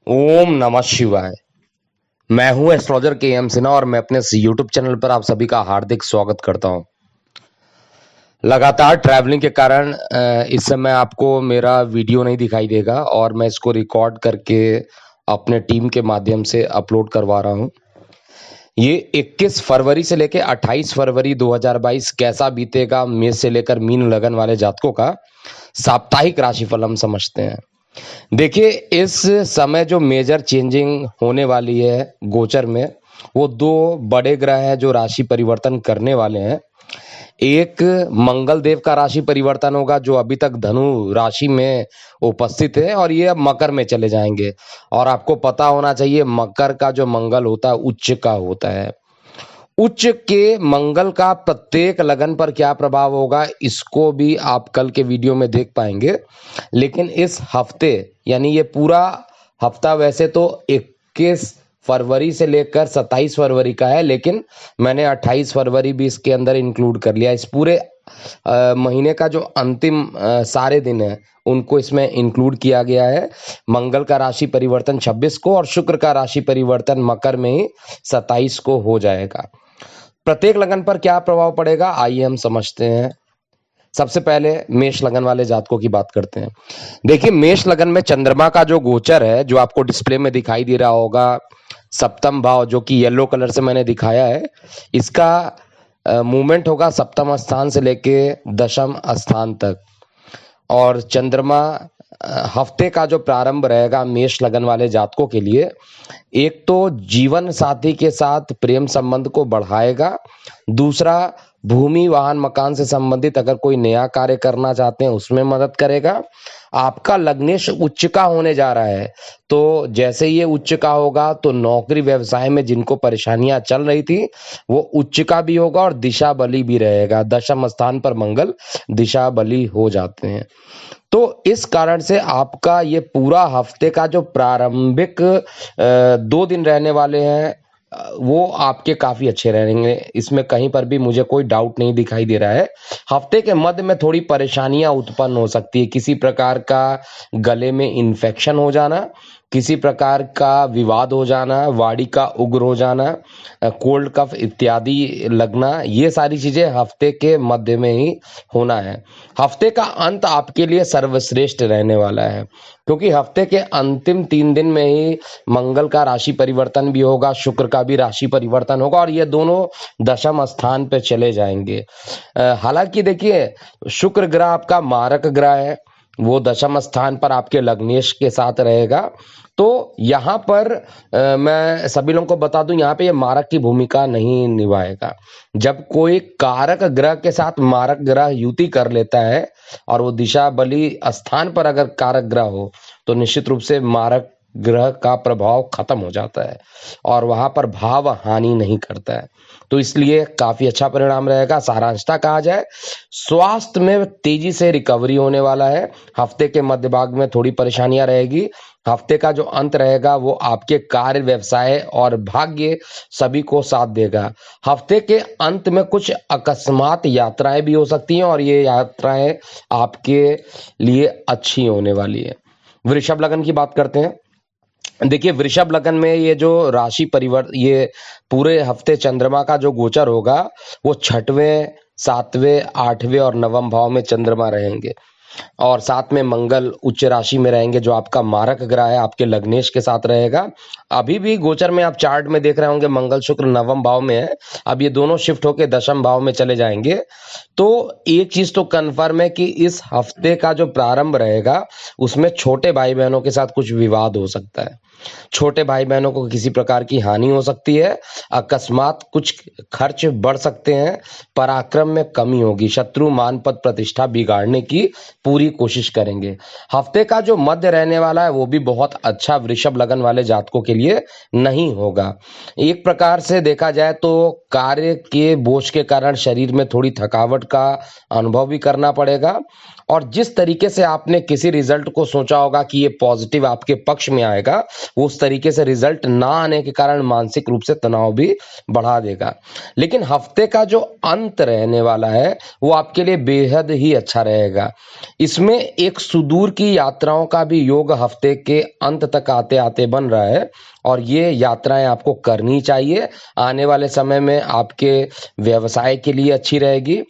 ओम नमः शिवाय। मैं हूं एस्ट्रोलॉजर के एम सिन्हा और मैं अपने इस यूट्यूब चैनल पर आप सभी का हार्दिक स्वागत करता हूं। लगातार ट्रैवलिंग के कारण इस समय आपको मेरा वीडियो नहीं दिखाई देगा और मैं इसको रिकॉर्ड करके अपने टीम के माध्यम से अपलोड करवा रहा हूं। ये 21 फरवरी से लेकर 28 फरवरी 2022 कैसा बीतेगा मेष से लेकर मीन लगन वाले जातकों का साप्ताहिक राशिफल हम समझते हैं। देखिए, इस समय जो मेजर चेंजिंग होने वाली है गोचर में, वो दो बड़े ग्रह हैं जो राशि परिवर्तन करने वाले हैं। एक मंगल देव का राशि परिवर्तन होगा जो अभी तक धनु राशि में उपस्थित है और ये अब मकर में चले जाएंगे। और आपको पता होना चाहिए मकर का जो मंगल होता है उच्च का होता है। उच्च के मंगल का प्रत्येक लगन पर क्या प्रभाव होगा इसको भी आप कल के वीडियो में देख पाएंगे। लेकिन इस हफ्ते यानी ये पूरा हफ्ता वैसे तो 21 फरवरी से लेकर 27 फरवरी का है, लेकिन मैंने 28 फरवरी भी इसके अंदर इंक्लूड कर लिया। इस पूरे महीने का जो अंतिम सारे दिन है उनको इसमें इंक्लूड किया गया है। मंगल का राशि परिवर्तन 26 को और शुक्र का राशि परिवर्तन मकर में ही 27 को हो जाएगा। प्रत्येक लगन पर क्या प्रभाव पड़ेगा आइए हम समझते हैं। सबसे पहले मेष लगन वाले जातकों की बात करते हैं। देखिए, मेष लगन में चंद्रमा का जो गोचर है जो आपको डिस्प्ले में दिखाई दे रहा होगा, सप्तम भाव जो कि येलो कलर से मैंने दिखाया है, इसका मूवमेंट होगा सप्तम स्थान से लेके दशम स्थान तक। और चंद्रमा हफ्ते का जो प्रारंभ रहेगा मेष लगन वाले जातकों के लिए, एक तो जीवन साथी के साथ प्रेम संबंध को बढ़ाएगा, दूसरा भूमि वाहन मकान से संबंधित अगर कोई नया कार्य करना चाहते हैं उसमें मदद करेगा। आपका लग्नेश उच्च का होने जा रहा है, तो जैसे ये उच्च का होगा तो नौकरी व्यवसाय में जिनको परेशानियां चल रही थी वो उच्च का भी होगा और दिशा बली भी रहेगा। दशम स्थान पर मंगल दिशा बली हो जाते हैं, तो इस कारण से आपका ये पूरा हफ्ते का जो प्रारंभिक 2 दिन रहने वाले हैं वो आपके काफी अच्छे रहेंगे। इसमें कहीं पर भी मुझे कोई डाउट नहीं दिखाई दे रहा है। हफ्ते के मध्य में थोड़ी परेशानियां उत्पन्न हो सकती है, किसी प्रकार का गले में इन्फेक्शन हो जाना, किसी प्रकार का विवाद हो जाना, वाणी का उग्र हो जाना, कोल्ड कफ इत्यादि लगना, ये सारी चीजें हफ्ते के मध्य में ही होना है। हफ्ते का अंत आपके लिए सर्वश्रेष्ठ रहने वाला है क्योंकि हफ्ते के अंतिम 3 दिन में ही मंगल का राशि परिवर्तन भी होगा, शुक्र का भी राशि परिवर्तन होगा और ये दोनों दशम स्थान पे चले जाएंगे। हालांकि देखिए, शुक्र ग्रह आपका मारक ग्रह है, वो दशम स्थान पर आपके लग्नेश के साथ रहेगा। तो यहाँ पर मैं सभी लोगों को बता दूं, यहाँ पे ये मारक की भूमिका नहीं निभाएगा। जब कोई कारक ग्रह के साथ मारक ग्रह युति कर लेता है और वो दिशा बली स्थान पर अगर कारक ग्रह हो तो निश्चित रूप से मारक ग्रह का प्रभाव खत्म हो जाता है और वहां पर भाव हानि नहीं करता है। तो इसलिए काफी अच्छा परिणाम रहेगा। सारांशता कहा जाए, स्वास्थ्य में तेजी से रिकवरी होने वाला है। हफ्ते के मध्य भाग में थोड़ी परेशानियां रहेगी। हफ्ते का जो अंत रहेगा वो आपके कार्य व्यवसाय और भाग्य सभी को साथ देगा। हफ्ते के अंत में कुछ अकस्मात यात्राएं भी हो सकती हैं और ये यात्राएं आपके लिए अच्छी होने वाली है। वृषभ लगन की बात करते हैं। देखिए, वृषभ लगन में ये जो राशि परिवर्तन, ये पूरे हफ्ते चंद्रमा का जो गोचर होगा वो 6वें 7वें 8वें और 9वें भाव में चंद्रमा रहेंगे और साथ में मंगल उच्च राशि में रहेंगे जो आपका मारक ग्रह है, आपके लग्नेश के साथ रहेगा। अभी भी गोचर में आप चार्ट में देख रहे होंगे मंगल शुक्र 9वें भाव में है, अब ये दोनों शिफ्ट होकर दशम भाव में चले जाएंगे। तो एक चीज तो कन्फर्म है कि इस हफ्ते का जो प्रारंभ रहेगा उसमें छोटे भाई बहनों के साथ कुछ विवाद हो सकता है, छोटे भाई बहनों को किसी प्रकार की हानि हो सकती है, अकस्मात कुछ खर्च बढ़ सकते हैं, पराक्रम में कमी होगी, शत्रु मान पद प्रतिष्ठा बिगाड़ने की पूरी कोशिश करेंगे। हफ्ते का जो मध्य रहने वाला है वो भी बहुत अच्छा वृषभ लगन वाले जातकों के लिए नहीं होगा। एक प्रकार से देखा जाए तो कार्य के बोझ के कारण शरीर में थोड़ी थकावट का अनुभव भी करना पड़ेगा और जिस तरीके से आपने किसी रिजल्ट को सोचा होगा कि ये पॉजिटिव आपके पक्ष में आएगा, वो उस तरीके से रिजल्ट ना आने के कारण मानसिक रूप से तनाव भी बढ़ा देगा। लेकिन हफ्ते का जो अंत रहने वाला है वो आपके लिए बेहद ही अच्छा रहेगा। इसमें एक सुदूर की यात्राओं का भी योग हफ्ते के अंत तक आते आते बन रहा है, और ये यात्राएं आपको करनी चाहिए। आने वाले समय में आपके व्यवसाय के लिए अच्छी रहेगी।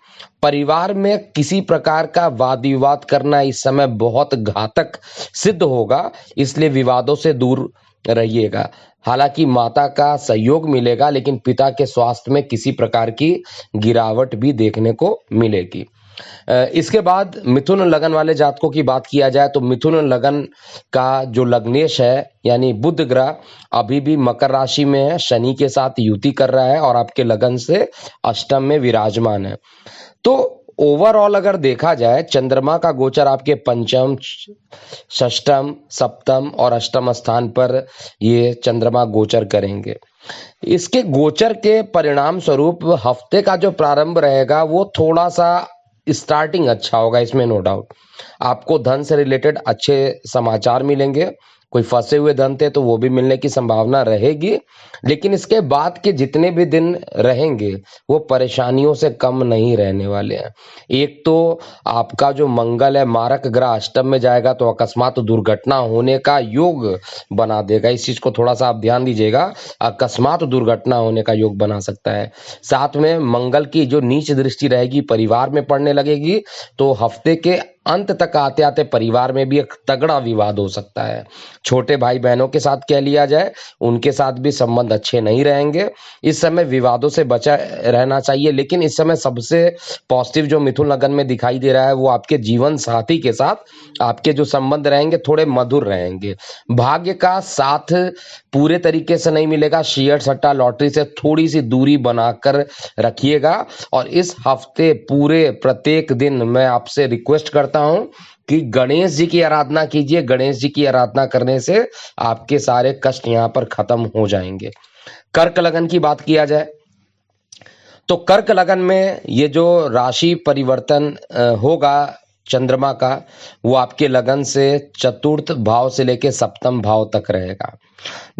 परिवार में किसी प्रकार का वाद विवाद करना इस समय बहुत घातक सिद्ध होगा, इसलिए विवादों से दूर रहिएगा। हालांकि माता का सहयोग मिलेगा, लेकिन पिता के स्वास्थ्य में किसी प्रकार की गिरावट भी देखने को मिलेगी। इसके बाद मिथुन लगन वाले जातकों की बात किया जाए तो मिथुन लगन का जो लग्नेश है यानी बुध ग्रह अभी भी मकर राशि में है, शनि के साथ युति कर रहा है और आपके लगन से अष्टम में विराजमान है। तो ओवरऑल अगर देखा जाए, चंद्रमा का गोचर आपके पंचम, षष्टम, सप्तम और अष्टम स्थान पर ये चंद्रमा गोचर करेंगे। इसके गोचर के परिणाम स्वरूप हफ्ते का जो प्रारंभ रहेगा वो थोड़ा सा स्टार्टिंग अच्छा होगा, इसमें नो डाउट। आपको धन से रिलेटेड अच्छे समाचार मिलेंगे। कोई फंसे हुए धन थे तो वो भी मिलने की संभावना रहेगी, लेकिन इसके बाद के जितने भी दिन रहेंगे वो परेशानियों से कम नहीं रहने वाले हैं। एक तो आपका जो मंगल है मारक ग्रह अष्टम में जाएगा तो अकस्मात दुर्घटना होने का योग बना देगा। इस चीज को थोड़ा सा आप ध्यान दीजिएगा, अकस्मात दुर्घटना होने का योग बना सकता है। साथ में मंगल की जो नीच दृष्टि रहेगी परिवार में पड़ने लगेगी, तो हफ्ते के अंत तक आते आते परिवार में भी एक तगड़ा विवाद हो सकता है। छोटे भाई बहनों के साथ कह लिया जाए, उनके साथ भी संबंध अच्छे नहीं रहेंगे। इस समय विवादों से बचा रहना चाहिए। लेकिन इस समय सबसे पॉजिटिव जो मिथुन लगन में दिखाई दे रहा है वो आपके जीवन साथी के साथ आपके जो संबंध रहेंगे थोड़े मधुर रहेंगे। भाग्य का साथ पूरे तरीके से नहीं मिलेगा, शेयर सट्टा लॉटरी से थोड़ी सी दूरी बनाकर रखिएगा। और इस हफ्ते पूरे प्रत्येक दिन मैं आपसे रिक्वेस्ट करता हूं कि गणेश जी की आराधना कीजिए। गणेश जी की आराधना करने से आपके सारे कष्ट यहाँ पर खत्म हो जाएंगे। कर्क लगन की बात किया जाए तो कर्क लगन में ये जो राशि परिवर्तन होगा चंद्रमा का, वो आपके लगन से चतुर्थ भाव से लेके सप्तम भाव तक रहेगा।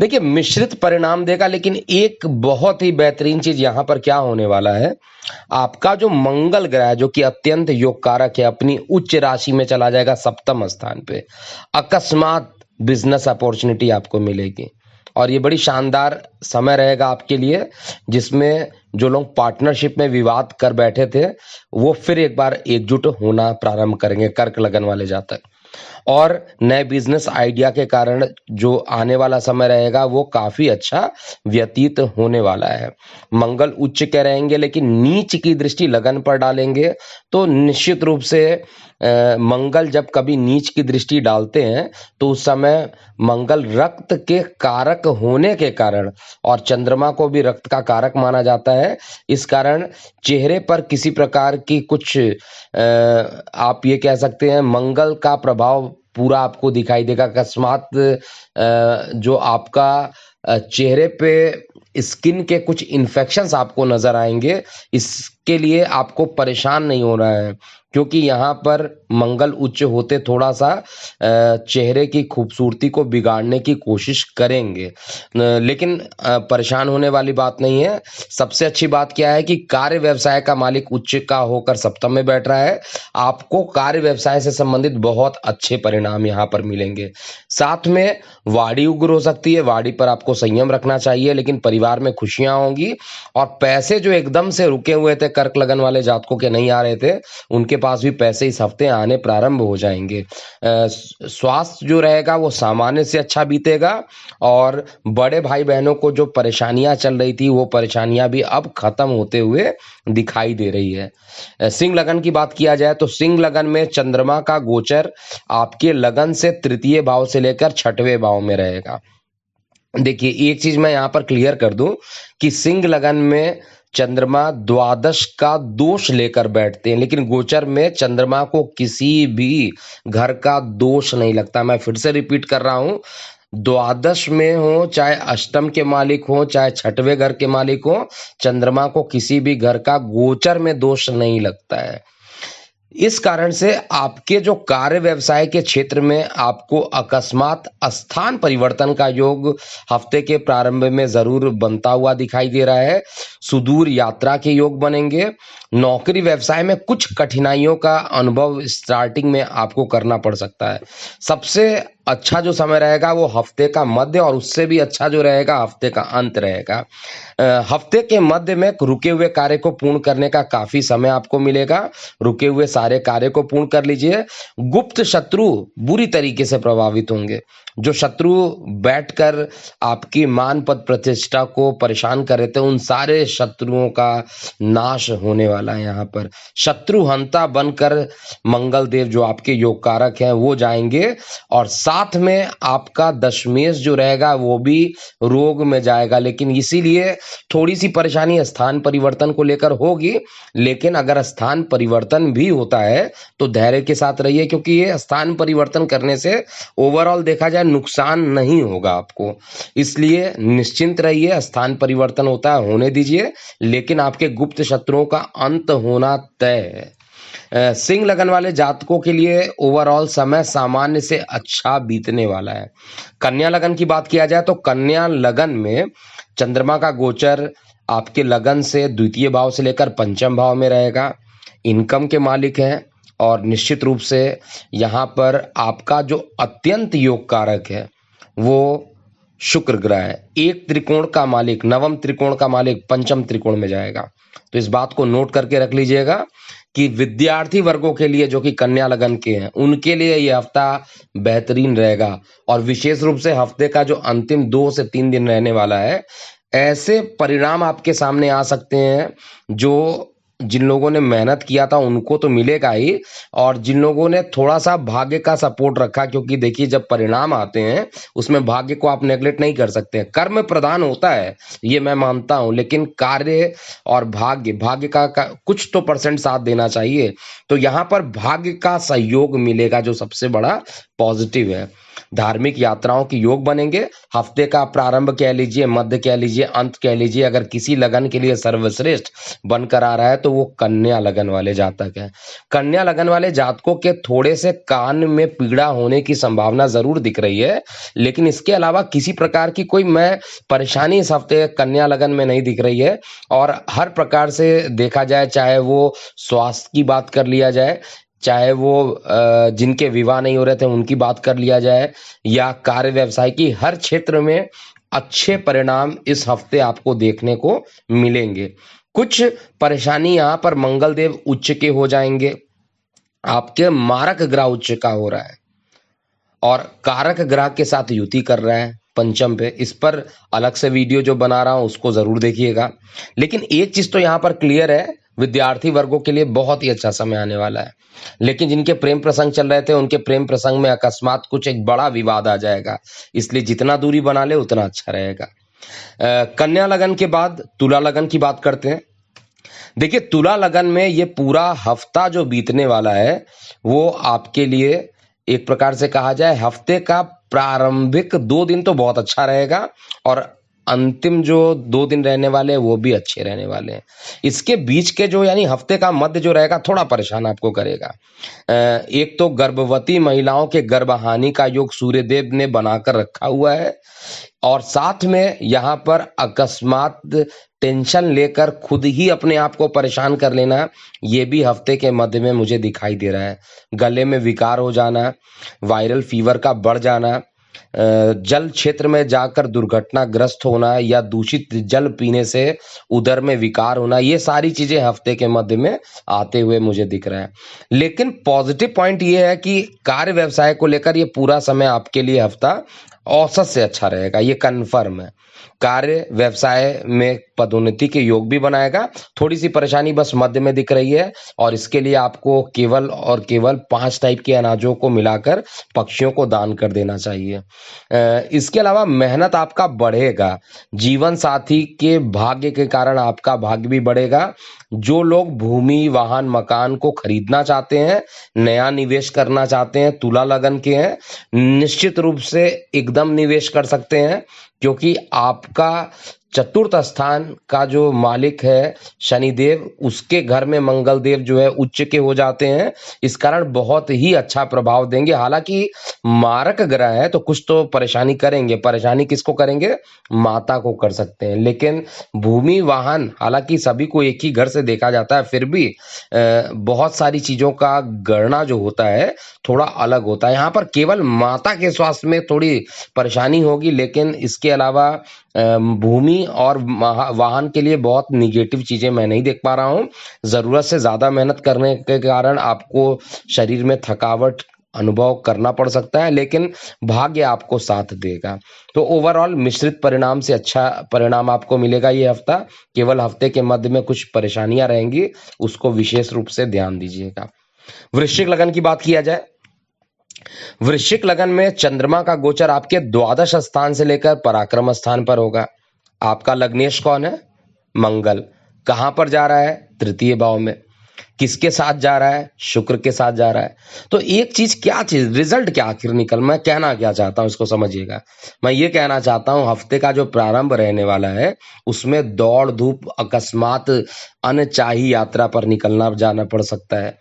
देखिए मिश्रित परिणाम देगा, लेकिन एक बहुत ही बेहतरीन चीज यहां पर क्या होने वाला है, आपका जो मंगल ग्रह है जो कि अत्यंत योग कारक है अपनी उच्च राशि में चला जाएगा सप्तम स्थान पे। अकस्मात बिजनेस अपॉर्चुनिटी आपको मिलेगी और ये बड़ी शानदार समय रहेगा आपके लिए, जिसमें जो लोग पार्टनरशिप में विवाद कर बैठे थे वो फिर एक बार एकजुट होना प्रारंभ करेंगे कर्क लगन वाले जातक। और नए बिजनेस आइडिया के कारण जो आने वाला समय रहेगा वो काफी अच्छा व्यतीत होने वाला है। मंगल उच्च के रहेंगे लेकिन नीच की दृष्टि लगन पर डालेंगे, तो निश्चित रूप से मंगल जब कभी नीच की दृष्टि डालते हैं तो उस समय मंगल रक्त के कारक होने के कारण, और चंद्रमा को भी रक्त का कारक माना जाता है, इस कारण चेहरे पर किसी प्रकार की कुछ आप ये कह सकते हैं मंगल का प्रभाव पूरा आपको दिखाई देगा। अकस्मात जो आपका चेहरे पे स्किन के कुछ इन्फेक्शंस आपको नजर आएंगे, इसके लिए आपको परेशान नहीं होना है, क्योंकि यहाँ पर मंगल उच्च होते थोड़ा सा चेहरे की खूबसूरती को बिगाड़ने की कोशिश करेंगे। लेकिन परेशान होने वाली बात नहीं है। सबसे अच्छी बात क्या है कि कार्य व्यवसाय का मालिक उच्च का होकर सप्तम में बैठ रहा है। आपको कार्य व्यवसाय से संबंधित बहुत अच्छे परिणाम यहाँ पर मिलेंगे। साथ में वाणी उग्र हो सकती है, वाणी पर आपको संयम रखना चाहिए, लेकिन परिवार में खुशियां होंगी। और पैसे जो एकदम से रुके हुए थे कर्क लगन वाले जातकों के नहीं आ रहे थे, उनके पास भी पैसे इस हफ्ते आने प्रारंभ हो जाएंगे। स्वास्थ्य जो रहेगा वो सामान्य से अच्छा बीतेगा, और बड़े भाई बहनों को जो परेशानियां चल रही थी वो परेशानियां भी अब खत्म होते हुए दिखाई दे रही है। सिंह लगन की बात किया जाए तो सिंह लगन में चंद्रमा का गोचर आपके लगन से तृतीय भाव से लेकर छठवें भाव में रहेगा। देखिए एक चीज मैं यहाँ पर क्लियर कर दूं कि सिंह लगन में चंद्रमा द्वादश का दोष लेकर बैठते हैं, लेकिन गोचर में चंद्रमा को किसी भी घर का दोष नहीं लगता। मैं फिर से रिपीट कर रहा हूं, द्वादश में हो चाहे अष्टम के मालिक हो चाहे छठवें घर के मालिक हो, चंद्रमा को किसी भी घर का गोचर में दोष नहीं लगता है। इस कारण से आपके जो कार्य व्यवसाय के क्षेत्र में आपको अकस्मात स्थान परिवर्तन का योग हफ्ते के प्रारंभ में जरूर बनता हुआ दिखाई दे रहा है। सुदूर यात्रा के योग बनेंगे। नौकरी व्यवसाय में कुछ कठिनाइयों का अनुभव स्टार्टिंग में आपको करना पड़ सकता है। सबसे अच्छा जो समय रहेगा वो हफ्ते का मध्य, और उससे भी अच्छा जो रहेगा हफ्ते का अंत रहेगा। हफ्ते के मध्य में रुके हुए कार्य को पूर्ण करने का काफी समय आपको मिलेगा। रुके हुए सारे कार्य को पूर्ण कर लीजिए। गुप्त शत्रु बुरी तरीके से प्रभावित होंगे। जो शत्रु बैठकर आपकी मान पद प्रतिष्ठा को परेशान कर रहे थे, उन सारे शत्रुओं का नाश होने वाला है। यहाँ पर शत्रु हंता बनकर मंगल देव जो आपके योग कारक हैं वो जाएंगे, और साथ में आपका दशमेश जो रहेगा वो भी रोग में जाएगा। लेकिन इसीलिए थोड़ी सी परेशानी स्थान परिवर्तन को लेकर होगी। लेकिन अगर स्थान परिवर्तन भी होता है तो धैर्य के साथ रहिए, क्योंकि ये स्थान परिवर्तन करने से ओवरऑल देखा जाए नुकसान नहीं होगा आपको। इसलिए निश्चिंत रहिए। स्थान परिवर्तन होता है, होने दीजिए, लेकिन आपके गुप्त शत्रुओं का अंत होना तय है। सिंह लगन वाले जातकों के लिए ओवरऑल समय सामान्य से अच्छा बीतने वाला है। कन्या लगन की बात किया जाए तो कन्या लगन में चंद्रमा का गोचर आपके लगन से द्वितीय भाव से लेकर पंचम भाव में रहेगा। इनकम के मालिक हैं, और निश्चित रूप से यहाँ पर आपका जो अत्यंत योग कारक है वो शुक्र ग्रह है। एक त्रिकोण का मालिक, नवम त्रिकोण का मालिक पंचम त्रिकोण में जाएगा। तो इस बात को नोट करके रख लीजिएगा कि विद्यार्थी वर्गों के लिए जो कि कन्या लगन के हैं उनके लिए यह हफ्ता बेहतरीन रहेगा। और विशेष रूप से हफ्ते का जो अंतिम 2 से 3 दिन रहने वाला है, ऐसे परिणाम आपके सामने आ सकते हैं जो जिन लोगों ने मेहनत किया था उनको तो मिलेगा ही, और जिन लोगों ने थोड़ा सा भाग्य का सपोर्ट रखा, क्योंकि देखिए जब परिणाम आते हैं उसमें भाग्य को आप नेगलेक्ट नहीं कर सकते। कर्म प्रधान होता है ये मैं मानता हूं, लेकिन कार्य और भाग्य का कुछ तो परसेंट साथ देना चाहिए। तो यहाँ पर भाग्य का सहयोग मिलेगा जो सबसे बड़ा पॉजिटिव है। धार्मिक यात्राओं के योग बनेंगे। हफ्ते का प्रारंभ कह लीजिए, मध्य कह लीजिए, अंत कह लीजिए, अगर किसी लगन के लिए सर्वश्रेष्ठ बनकर आ रहा है तो वो कन्या लगन वाले जातक है। कन्या लगन वाले जातकों के थोड़े से कान में पीड़ा होने की संभावना जरूर दिख रही है, लेकिन इसके अलावा किसी प्रकार की कोई मैं परेशानी इस हफ्ते कन्या लगन में नहीं दिख रही है। और हर प्रकार से देखा जाए, चाहे वो स्वास्थ्य की बात कर लिया जाए, चाहे वो जिनके विवाह नहीं हो रहे थे उनकी बात कर लिया जाए, या कार्य व्यवसाय की, हर क्षेत्र में अच्छे परिणाम इस हफ्ते आपको देखने को मिलेंगे। कुछ परेशानी यहाँ पर मंगल देव उच्च के हो जाएंगे। आपके मारक ग्रह उच्च का हो रहा है और कारक ग्रह के साथ युति कर रहा है पंचम पे। इस पर अलग से वीडियो जो बना रहा हूं उसको जरूर देखिएगा। लेकिन एक चीज तो यहाँ पर क्लियर है, विद्यार्थी वर्गों के लिए बहुत ही अच्छा समय आने वाला है। लेकिन जिनके प्रेम प्रसंग चल रहे थे उनके प्रेम प्रसंग में अकस्मात कुछ एक बड़ा विवाद आ जाएगा, इसलिए जितना दूरी बना ले उतना अच्छा रहेगा। कन्या लगन के बाद तुला लगन की बात करते हैं। देखिए तुला लगन में ये पूरा हफ्ता जो बीतने वाला है वो आपके लिए एक प्रकार से कहा जाए हफ्ते का प्रारंभिक 2 दिन तो बहुत अच्छा रहेगा, और अंतिम जो 2 दिन रहने वाले हैं वो भी अच्छे रहने वाले हैं। इसके बीच के जो यानी हफ्ते का मध्य जो रहेगा थोड़ा परेशान आपको करेगा। एक तो गर्भवती महिलाओं के गर्भहानि का योग सूर्यदेव ने बनाकर रखा हुआ है, और साथ में यहाँ पर अकस्मात टेंशन लेकर खुद ही अपने आप को परेशान कर लेना, ये भी हफ्ते के मध्य में मुझे दिखाई दे रहा है। गले में विकार हो जाना, वायरल फीवर का बढ़ जाना, जल क्षेत्र में जाकर दुर्घटनाग्रस्त होना, या दूषित जल पीने से उदर में विकार होना, ये सारी चीजें हफ्ते के मध्य में आते हुए मुझे दिख रहा है। लेकिन पॉजिटिव पॉइंट ये है कि कार्य व्यवसाय को लेकर ये पूरा समय आपके लिए हफ्ता औसत से अच्छा रहेगा, ये कन्फर्म है। कार्य व्यवसाय में पदोन्नति के योग भी बनाएगा। थोड़ी सी परेशानी बस मध्य में दिख रही है, और इसके लिए आपको केवल और केवल 5 टाइप के अनाजों को मिलाकर पक्षियों को दान कर देना चाहिए। इसके अलावा मेहनत आपका बढ़ेगा। जीवन साथी के भाग्य के कारण आपका भाग्य भी बढ़ेगा। जो लोग भूमि, वाहन, मकान को खरीदना चाहते हैं, नया निवेश करना चाहते हैं, तुला लगन के हैं, निश्चित रूप से एकदम निवेश कर सकते हैं। क्योंकि आपका चतुर्थ स्थान का जो मालिक है शनिदेव, उसके घर में मंगल देव जो है उच्च के हो जाते हैं। इस कारण बहुत ही अच्छा प्रभाव देंगे। हालांकि मारक ग्रह है तो कुछ तो परेशानी करेंगे। परेशानी किसको करेंगे? माता को कर सकते हैं। लेकिन भूमि वाहन, हालांकि सभी को एक ही घर से देखा जाता है, फिर भी बहुत सारी चीजों का गणना जो होता है थोड़ा अलग होता है। यहाँ पर केवल माता के स्वास्थ्य में थोड़ी परेशानी होगी, लेकिन इसके अलावा भूमि और वाहन के लिए बहुत निगेटिव चीजें मैं नहीं देख पा रहा हूँ। जरूरत से ज्यादा मेहनत करने के कारण आपको शरीर में थकावट अनुभव करना पड़ सकता है, लेकिन भाग्य आपको साथ देगा। तो ओवरऑल मिश्रित परिणाम से अच्छा परिणाम आपको मिलेगा ये हफ्ता। केवल हफ्ते के मध्य में कुछ परेशानियां रहेंगी, उसको विशेष रूप से ध्यान दीजिएगा। वृश्चिक लगन की बात किया जाए, वृश्चिक लगन में चंद्रमा का गोचर आपके द्वादश स्थान से लेकर पराक्रम स्थान पर होगा। आपका लग्नेश कौन है? मंगल। कहां पर जा रहा है? तृतीय भाव में। किसके साथ जा रहा है? शुक्र के साथ जा रहा है। तो एक चीज, क्या चीज, रिजल्ट क्या आखिर मैं कहना क्या चाहता हूं इसको समझिएगा। मैं ये कहना चाहता हूं हफ्ते का जो प्रारंभ रहने वाला है उसमें दौड़ धूप, अकस्मात अनचाही यात्रा पर निकलना जाना पड़ सकता है।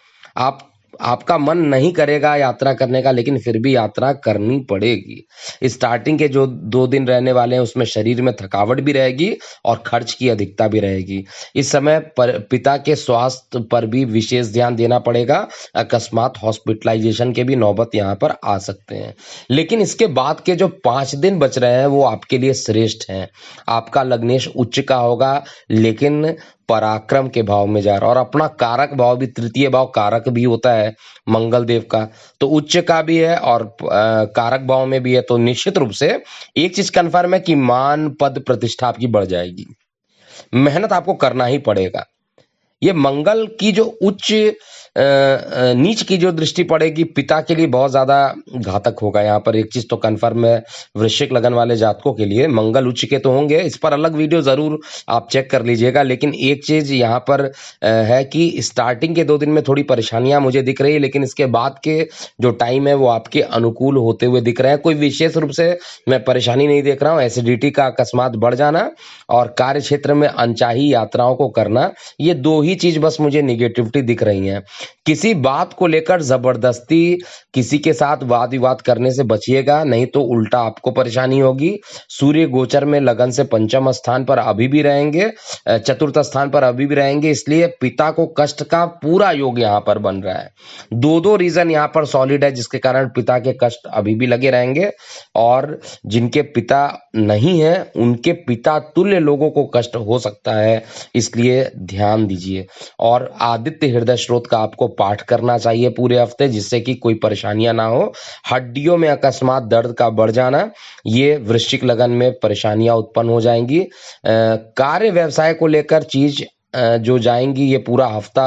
आपका मन नहीं करेगा यात्रा करने का, लेकिन फिर भी यात्रा करनी पड़ेगी। स्टार्टिंग के जो 2 दिन रहने वाले हैं उसमें शरीर में थकावट भी रहेगी और खर्च की अधिकता भी रहेगी। इस समय पिता के स्वास्थ्य पर भी विशेष ध्यान देना पड़ेगा। अकस्मात हॉस्पिटलाइजेशन के भी नौबत यहाँ पर आ सकते हैं। लेकिन इसके बाद के जो 5 दिन बच रहे हैं वो आपके लिए श्रेष्ठ हैं। आपका लग्नेश उच्च का होगा, लेकिन पराक्रम के भाव में जा रहा है, और अपना कारक भाव भी, तृतीय भाव कारक भी होता है मंगल देव का, तो उच्च का भी है और कारक भाव में भी है। तो निश्चित रूप से एक चीज कंफर्म है कि मान पद प्रतिष्ठा आपकी बढ़ जाएगी। मेहनत आपको करना ही पड़ेगा। ये मंगल की जो उच्च नीच की जो दृष्टि पड़ेगी पिता के लिए बहुत ज्यादा घातक होगा। यहाँ पर एक चीज तो कंफर्म है, वृश्चिक लगन वाले जातकों के लिए मंगल उच्च के तो होंगे, इस पर अलग वीडियो जरूर आप चेक कर लीजिएगा। लेकिन एक चीज यहाँ पर है कि स्टार्टिंग के 2 दिन में थोड़ी परेशानियां मुझे दिख रही है, लेकिन इसके बाद के जो टाइम है वो आपके अनुकूल होते हुए दिख रहे हैं। कोई विशेष रूप से मैं परेशानी नहीं देख रहा हूँ। एसिडिटी का अकस्मात बढ़ जाना और कार्य क्षेत्र में अनचाही यात्राओं को करना, ये 2 ही चीज बस मुझे निगेटिविटी दिख रही है। किसी बात को लेकर जबरदस्ती किसी के साथ वाद विवाद करने से बचिएगा, नहीं तो उल्टा आपको परेशानी होगी। सूर्य गोचर में लगन से पंचम स्थान पर अभी भी रहेंगे, चतुर्थ स्थान पर अभी भी रहेंगे, इसलिए पिता को कष्ट का पूरा योग यहाँ पर बन रहा है। 2 रीजन यहाँ पर सॉलिड है जिसके कारण पिता के कष्ट अभी भी लगे रहेंगे, और जिनके पिता नहीं है उनके पिता तुल्य लोगों को कष्ट हो सकता है, इसलिए ध्यान दीजिए। और आदित्य हृदय स्रोत का आपको पाठ करना चाहिए पूरे हफ्ते, जिससे कि कोई परेशानियां ना हो। हड्डियों में अकस्मात दर्द का बढ़ जाना, ये वृश्चिक लगन में परेशानियां उत्पन्न हो जाएंगी। कार्य व्यवसाय को लेकर चीज जो जाएंगी, ये पूरा हफ्ता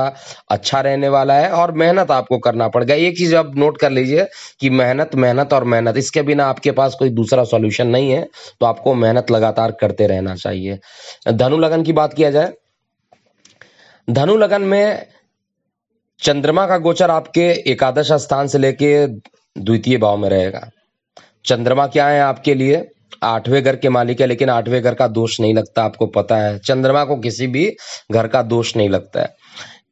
अच्छा रहने वाला है और मेहनत आपको करना पड़ेगा। एक चीज अब नोट कर लीजिए कि मेहनत मेहनत और मेहनत, इसके बिना आपके पास कोई दूसरा सॉल्यूशन नहीं है, तो आपको मेहनत लगातार करते रहना चाहिए। धनु लगन की बात किया जाए, धनु लगन में चंद्रमा का गोचर आपके एकादश स्थान से लेके द्वितीय भाव में रहेगा। चंद्रमा क्या है आपके लिए? 8वें घर के मालिक है, लेकिन 8वें घर का दोष नहीं लगता, आपको पता है। चंद्रमा को किसी भी घर का दोष नहीं लगता है।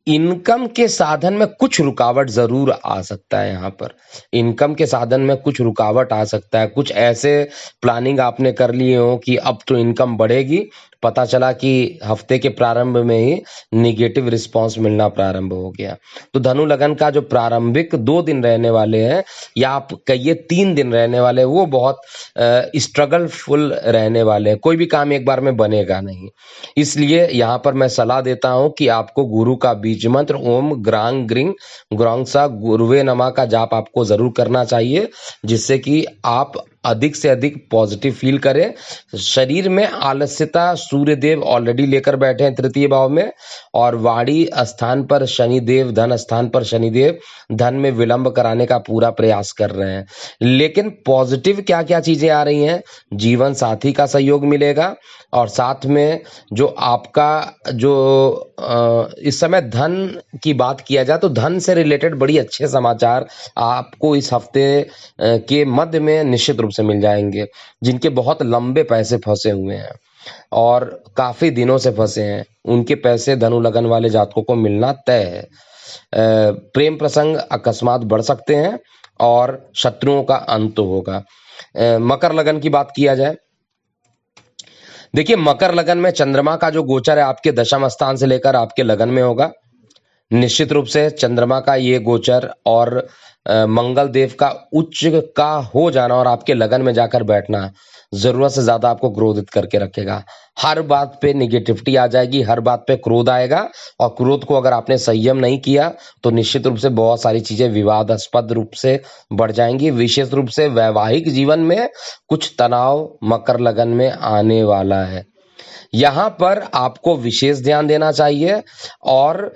इनकम के साधन में कुछ रुकावट जरूर आ सकता है। यहाँ पर इनकम के साधन में कुछ रुकावट आ सकता है। कुछ ऐसे प्लानिंग आपने कर लिए हो कि अब तो इनकम बढ़ेगी, पता चला कि हफ्ते के प्रारंभ में ही निगेटिव रिस्पांस मिलना प्रारंभ हो गया। तो धनु लगन का जो प्रारंभिक 2 दिन रहने वाले हैं, या आप कहिए 3 दिन रहने वाले, वो बहुत स्ट्रगल फुल रहने वाले हैं। कोई भी काम एक बार में बनेगा नहीं, इसलिए यहाँ पर मैं सलाह देता हूं कि आपको गुरु का बीज मंत्र ओम ग्रांग ग्रिंग ग्रांग सा गुरुवे नमा का जाप आपको जरूर करना चाहिए, जिससे कि आप अधिक से अधिक पॉजिटिव फील करें। शरीर में आलस्यता सूर्यदेव ऑलरेडी लेकर बैठे हैं तृतीय भाव में, और वाणी स्थान पर शनिदेव, धन स्थान पर शनिदेव धन में विलंब कराने का पूरा प्रयास कर रहे हैं। लेकिन पॉजिटिव क्या क्या चीजें आ रही हैं? जीवन साथी का सहयोग मिलेगा, और साथ में जो आपका जो इस समय धन की बात किया जाए तो धन से रिलेटेड बड़ी अच्छे समाचार आपको इस हफ्ते के मध्य में निश्चित रूप से मिल जाएंगे। जिनके बहुत लंबे पैसे फंसे हुए हैं और काफी दिनों से फंसे हैं, उनके पैसे धनु लगन वाले जातकों को मिलना तय है। प्रेम प्रसंग अकस्मात बढ़ सकते हैं और शत्रुओं का अंत होगा। मकर लगन की बात किया जाए, देखिए मकर लगन में चंद्रमा का जो गोचर है आपके दशम स्थान से लेकर आपके लगन में होगा। निश्चित रूप से चंद्रमा का ये गोचर और मंगल देव का उच्च का हो जाना और आपके लगन में जाकर बैठना जरूरत से ज्यादा आपको क्रोधित करके रखेगा। हर बात पे निगेटिविटी आ जाएगी, हर बात पे क्रोध आएगा और क्रोध को अगर आपने संयम नहीं किया तो निश्चित रूप से बहुत सारी चीजें विवादास्पद रूप से बढ़ जाएंगी। विशेष रूप से वैवाहिक जीवन में कुछ तनाव मकर लगन में आने वाला है। यहाँ पर आपको विशेष ध्यान देना चाहिए और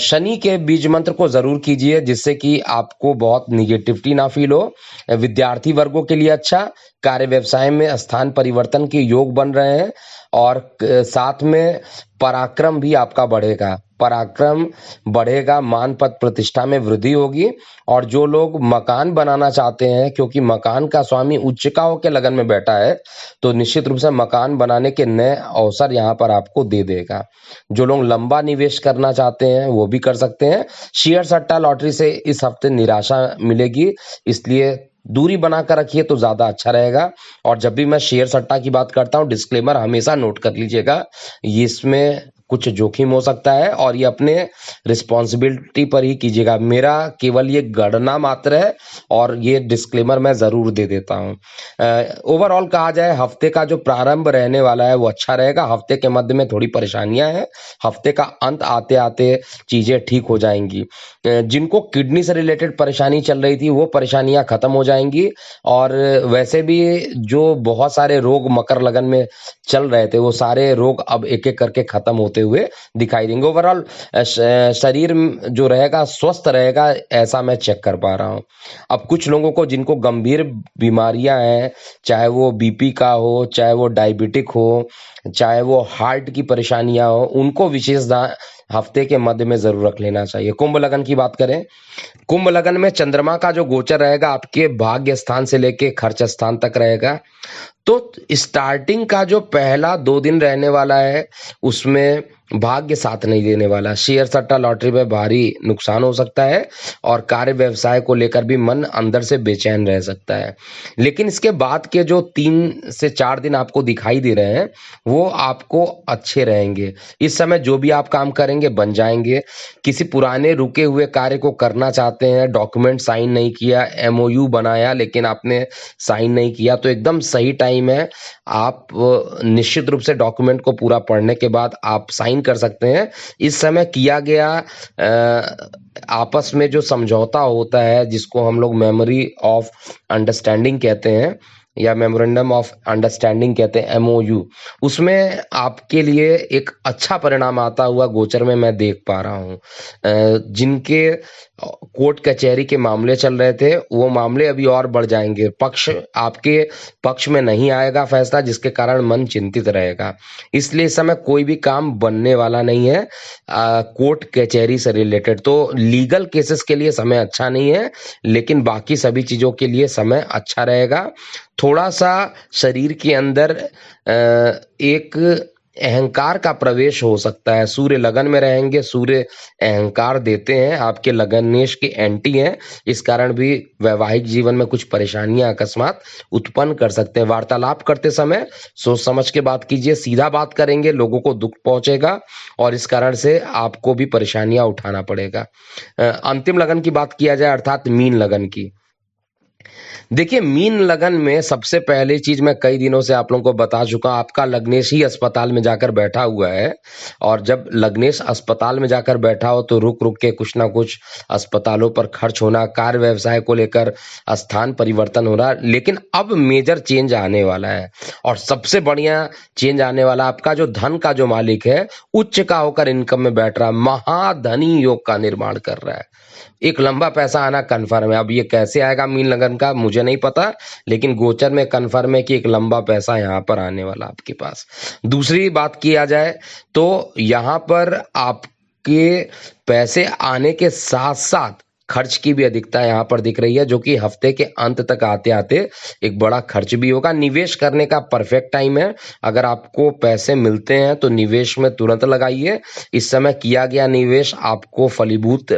शनि के बीज मंत्र को जरूर कीजिए जिससे कि आपको बहुत निगेटिविटी ना फील हो। विद्यार्थी वर्गों के लिए अच्छा, कार्य व्यवसाय में स्थान परिवर्तन के योग बन रहे हैं और साथ में पराक्रम भी आपका बढ़ेगा। पराक्रम बढ़ेगा, मान पद प्रतिष्ठा में वृद्धि होगी। और जो लोग मकान बनाना चाहते हैं, क्योंकि मकान का स्वामी उच्चका होकर लगन में बैठा है, तो निश्चित रूप से मकान बनाने के नए अवसर यहाँ पर आपको दे देगा। जो लोग लंबा निवेश करना चाहते हैं वो भी कर सकते हैं। शेयर सट्टा लॉटरी से इस हफ्ते निराशा मिलेगी, इसलिए दूरी बनाकर रखिए तो ज्यादा अच्छा रहेगा। और जब भी मैं शेयर सट्टा की बात करता हूं, डिस्क्लेमर हमेशा नोट कर लीजिएगा, इसमें कुछ जोखिम हो सकता है और ये अपने रिस्पॉन्सिबिलिटी पर ही कीजिएगा। मेरा केवल ये गणना मात्र है और ये डिस्क्लेमर मैं जरूर दे देता हूँ। ओवरऑल कहा जाए, हफ्ते का जो प्रारंभ रहने वाला है वो अच्छा रहेगा। हफ्ते के मध्य में थोड़ी परेशानियां हैं, हफ्ते का अंत आते आते चीजें ठीक हो जाएंगी। जिनको किडनी से रिलेटेड परेशानी चल रही थी वो परेशानियां खत्म हो जाएंगी। और वैसे भी जो बहुत सारे रोग मकर लगन में चल रहे थे वो सारे रोग अब एक एक करके खत्म होते हुए दिखाई देंगे। ओवरऑल शरीर जो रहेगा स्वस्थ रहेगा, ऐसा मैं चेक कर पा रहा हूं। अब कुछ लोगों को जिनको गंभीर बीमारियां हैं, चाहे वो बीपी का हो, चाहे वो डायबिटिक हो, चाहे वो हार्ट की परेशानियां हो, उनको विशेष हफ्ते के मध्य में जरूर रख लेना चाहिए। कुंभ लगन की बात करें, कुंभ लगन में चंद्रमा का जो गोचर रहेगा आपके भाग्य स्थान से लेके खर्च स्थान तक रहेगा। तो स्टार्टिंग का जो पहला 2 दिन रहने वाला है उसमें भाग्य साथ नहीं देने वाला। शेयर सट्टा लॉटरी में भारी नुकसान हो सकता है और कार्य व्यवसाय को लेकर भी मन अंदर से बेचैन रह सकता है। लेकिन इसके बाद के जो 3 से 4 दिन आपको दिखाई दे रहे हैं वो आपको अच्छे रहेंगे। इस समय जो भी आप काम करेंगे बन जाएंगे। किसी पुराने रुके हुए कार्य को करना चाहते हैं, डॉक्यूमेंट साइन नहीं किया, एमओयू बनाया लेकिन आपने साइन नहीं किया, तो एकदम सही टाइम है। आप निश्चित रूप से डॉक्यूमेंट को पूरा पढ़ने के बाद आप साइन कर सकते हैं। इस समय किया गया आपस में जो समझौता होता है जिसको हम लोग मेमोरी ऑफ अंडरस्टैंडिंग कहते हैं या मेमोरेंडम ऑफ अंडरस्टैंडिंग कहते हैं, एमओयू, उसमें आपके लिए एक अच्छा परिणाम आता हुआ गोचर में मैं देख पा रहा हूं। जिनके कोर्ट कचहरी के मामले चल रहे थे वो मामले अभी और बढ़ जाएंगे। पक्ष आपके पक्ष में नहीं आएगा फैसला, जिसके कारण मन चिंतित रहेगा। इसलिए इस समय कोई भी काम बनने वाला नहीं है कोर्ट कचहरी से रिलेटेड। तो लीगल केसेस के लिए समय अच्छा नहीं है, लेकिन बाकी सभी चीजों के लिए समय अच्छा रहेगा। थोड़ा सा शरीर के अंदर एक अहंकार का प्रवेश हो सकता है। सूर्य लगन में रहेंगे, सूर्य अहंकार देते हैं, आपके लगनेश के एंटी हैं, इस कारण भी वैवाहिक जीवन में कुछ परेशानियां अकस्मात उत्पन्न कर सकते हैं। वार्तालाप करते समय सोच समझ के बात कीजिए, सीधा बात करेंगे लोगों को दुख पहुंचेगा और इस कारण से आपको भी परेशानियां उठाना पड़ेगा। अंतिम लगन की बात किया जाए अर्थात मीन लगन की, देखिए मीन लगन में सबसे पहली चीज मैं कई दिनों से आप लोगों को बता चुका, आपका लग्नेश ही अस्पताल में जाकर बैठा हुआ है। और जब लग्नेश अस्पताल में जाकर बैठा हो तो रुक रुक के कुछ ना कुछ अस्पतालों पर खर्च होना, कार्य व्यवसाय को लेकर स्थान परिवर्तन हो रहा। लेकिन अब मेजर चेंज आने वाला है और सबसे बढ़िया चेंज आने वाला, आपका जो धन का जो मालिक है उच्च का होकर इनकम में बैठ रहा है, महाधनी योग का निर्माण कर रहा है। एक लंबा पैसा आना कन्फर्म है। अब ये कैसे आएगा मीन लगन का मुझे नहीं पता, लेकिन गोचर में कन्फर्म है कि एक लंबा पैसा यहाँ पर आने वाला आपके पास। दूसरी बात किया जाए तो यहाँ पर आपके पैसे आने के साथ साथ खर्च की भी अधिकता यहाँ पर दिख रही है, जो कि हफ्ते के अंत तक आते आते एक बड़ा खर्च भी होगा। निवेश करने का परफेक्ट टाइम है। अगर आपको पैसे मिलते हैं तो निवेश में तुरंत लगाइए। इस समय किया गया निवेश आपको फलीभूत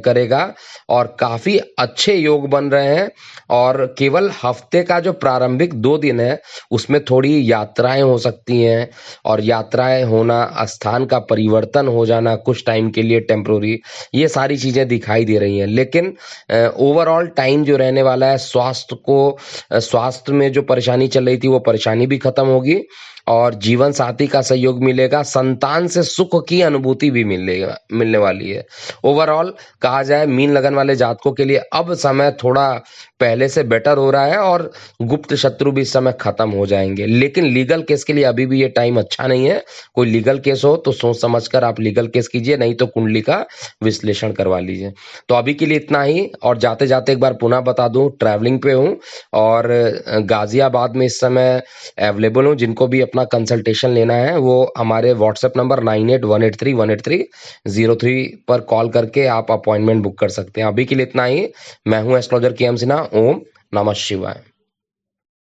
करेगा और काफी अच्छे योग बन रहे हैं। और केवल हफ्ते का जो प्रारंभिक 2 दिन है उसमें थोड़ी यात्राएं हो सकती हैं, और यात्राएं होना, स्थान का परिवर्तन हो जाना कुछ टाइम के लिए टेम्पोररी, ये सारी चीजें दिखाई दे रही हैं। लेकिन ओवरऑल टाइम जो रहने वाला है, स्वास्थ्य में जो परेशानी चल रही थी वो परेशानी भी खत्म होगी, और जीवन साथी का सहयोग मिलेगा। संतान से सुख की अनुभूति भी मिलने वाली है। ओवरऑल कहा जाए, मीन लगन वाले जातकों के लिए अब समय थोड़ा पहले से बेटर हो रहा है, और गुप्त शत्रु भी इस समय खत्म हो जाएंगे। लेकिन लीगल केस के लिए अभी भी ये टाइम अच्छा नहीं है। कोई लीगल केस हो तो सोच समझकर आप लीगल केस कीजिए, नहीं तो कुंडली का विश्लेषण करवा लीजिए। तो अभी के लिए इतना ही। और जाते जाते एक बार पुनः बता दूं, ट्रैवलिंग पे हूं और गाजियाबाद में इस समय अवेलेबल हूं। जिनको भी अपना कंसल्टेशन लेना है वो हमारे व्हाट्सएप नंबर 9818318303 पर कॉल करके आप अपॉइंटमेंट बुक कर सकते हैं। अभी के लिए इतना ही। मैं हूं एस्ट्रोलॉजर के एम सिन्हा। ओम नमः शिवाय।